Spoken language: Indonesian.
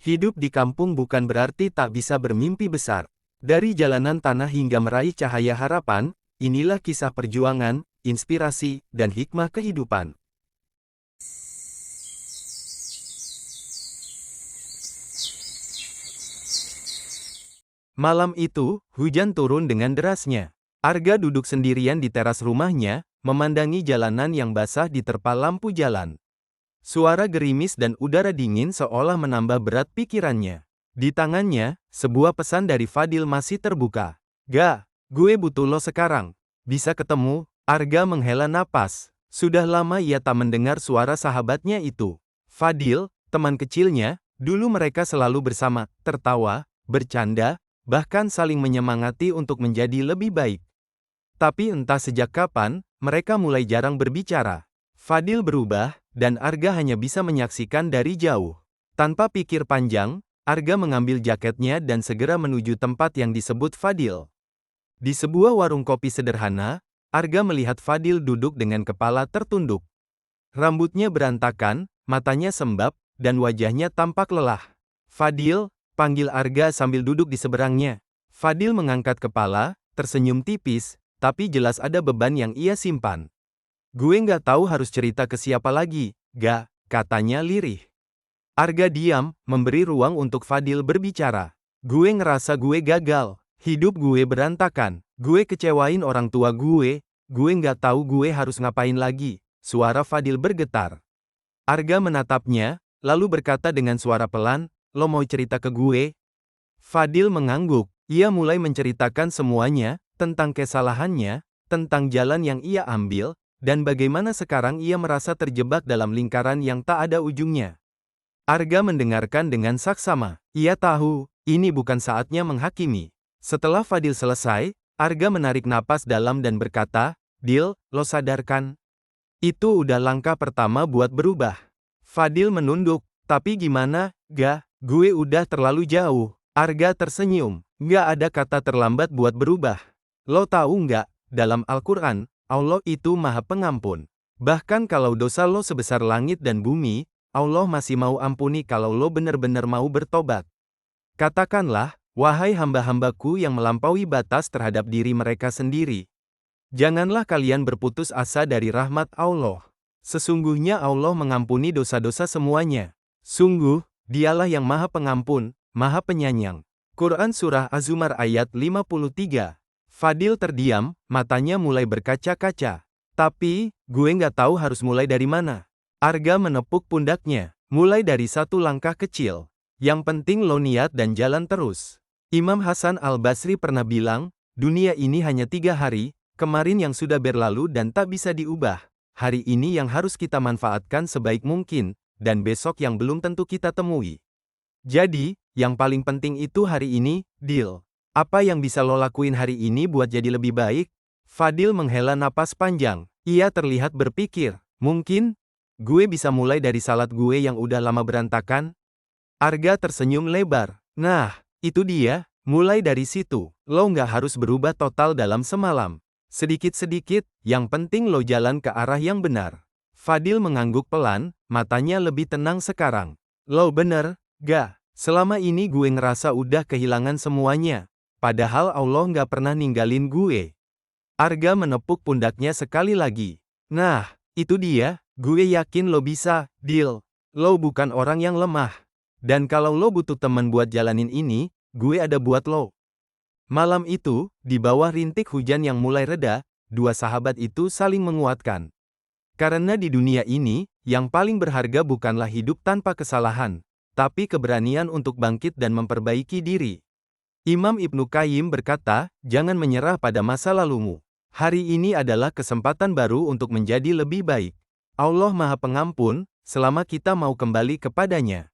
Hidup di kampung bukan berarti tak bisa bermimpi besar. Dari jalanan tanah hingga meraih cahaya harapan, inilah kisah perjuangan, inspirasi, dan hikmah kehidupan. Malam itu, hujan turun dengan derasnya. Arga duduk sendirian di teras rumahnya, memandangi jalanan yang basah diterpa lampu jalan. Suara gerimis dan udara dingin seolah menambah berat pikirannya. Di tangannya, sebuah pesan dari Fadil masih terbuka. "Ga, gue butuh lo sekarang. Bisa ketemu?" Arga menghela napas. Sudah lama ia tak mendengar suara sahabatnya itu. Fadil, teman kecilnya, dulu mereka selalu bersama, tertawa, bercanda, bahkan saling menyemangati untuk menjadi lebih baik. Tapi entah sejak kapan, mereka mulai jarang berbicara. Fadil berubah, dan Arga hanya bisa menyaksikan dari jauh. Tanpa pikir panjang, Arga mengambil jaketnya dan segera menuju tempat yang disebut Fadil. Di sebuah warung kopi sederhana, Arga melihat Fadil duduk dengan kepala tertunduk. Rambutnya berantakan, matanya sembab, dan wajahnya tampak lelah. "Fadil," panggil Arga sambil duduk di seberangnya. Fadil mengangkat kepala, tersenyum tipis, tapi jelas ada beban yang ia simpan. "Gue nggak tahu harus cerita ke siapa lagi, Ga," katanya lirih. Arga diam, memberi ruang untuk Fadil berbicara. "Gue ngerasa gue gagal, hidup gue berantakan, gue kecewain orang tua gue nggak tahu gue harus ngapain lagi." Suara Fadil bergetar. Arga menatapnya, lalu berkata dengan suara pelan, "Lo mau cerita ke gue?" Fadil mengangguk. Ia mulai menceritakan semuanya, tentang kesalahannya, tentang jalan yang ia ambil, dan bagaimana sekarang ia merasa terjebak dalam lingkaran yang tak ada ujungnya. Arga mendengarkan dengan saksama. Ia tahu, ini bukan saatnya menghakimi. Setelah Fadil selesai, Arga menarik napas dalam dan berkata, "Dil, lo sadarkan? Itu udah langkah pertama buat berubah." Fadil menunduk. "Tapi gimana, Ga? Gue udah terlalu jauh." Arga tersenyum. "Nggak ada kata terlambat buat berubah. Lo tahu nggak, dalam Al-Quran, Allah itu Maha Pengampun. Bahkan kalau dosa lo sebesar langit dan bumi, Allah masih mau ampuni kalau lo benar-benar mau bertobat. Katakanlah, wahai hamba-hambaku yang melampaui batas terhadap diri mereka sendiri. Janganlah kalian berputus asa dari rahmat Allah. Sesungguhnya Allah mengampuni dosa-dosa semuanya. Sungguh, Dialah yang Maha Pengampun, Maha Penyayang." Quran Surah Az-Zumar ayat 53. Fadil terdiam, matanya mulai berkaca-kaca. "Tapi, gue nggak tahu harus mulai dari mana." Arga menepuk pundaknya. "Mulai dari satu langkah kecil. Yang penting lo niat dan jalan terus." Imam Hasan Al-Basri pernah bilang, "Dunia ini hanya 3 hari, kemarin yang sudah berlalu dan tak bisa diubah. Hari ini yang harus kita manfaatkan sebaik mungkin, dan besok yang belum tentu kita temui. Jadi, yang paling penting itu hari ini, Dil. Apa yang bisa lo lakuin hari ini buat jadi lebih baik?" Fadil menghela napas panjang. Ia terlihat berpikir, "Mungkin, gue bisa mulai dari salat gue yang udah lama berantakan." Arga tersenyum lebar. "Nah, itu dia, mulai dari situ. Lo nggak harus berubah total dalam semalam. Sedikit-sedikit, yang penting lo jalan ke arah yang benar." Fadil mengangguk pelan, matanya lebih tenang sekarang. "Lo bener, Ga. Selama ini gue ngerasa udah kehilangan semuanya. Padahal Allah nggak pernah ninggalin gue." Arga menepuk pundaknya sekali lagi. "Nah, itu dia, gue yakin lo bisa, Dil. Lo bukan orang yang lemah. Dan kalau lo butuh teman buat jalanin ini, gue ada buat lo." Malam itu, di bawah rintik hujan yang mulai reda, dua sahabat itu saling menguatkan. Karena di dunia ini, yang paling berharga bukanlah hidup tanpa kesalahan, tapi keberanian untuk bangkit dan memperbaiki diri. Imam Ibnu Qayyim berkata, "Jangan menyerah pada masa lalumu. Hari ini adalah kesempatan baru untuk menjadi lebih baik. Allah Maha Pengampun, selama kita mau kembali kepadanya."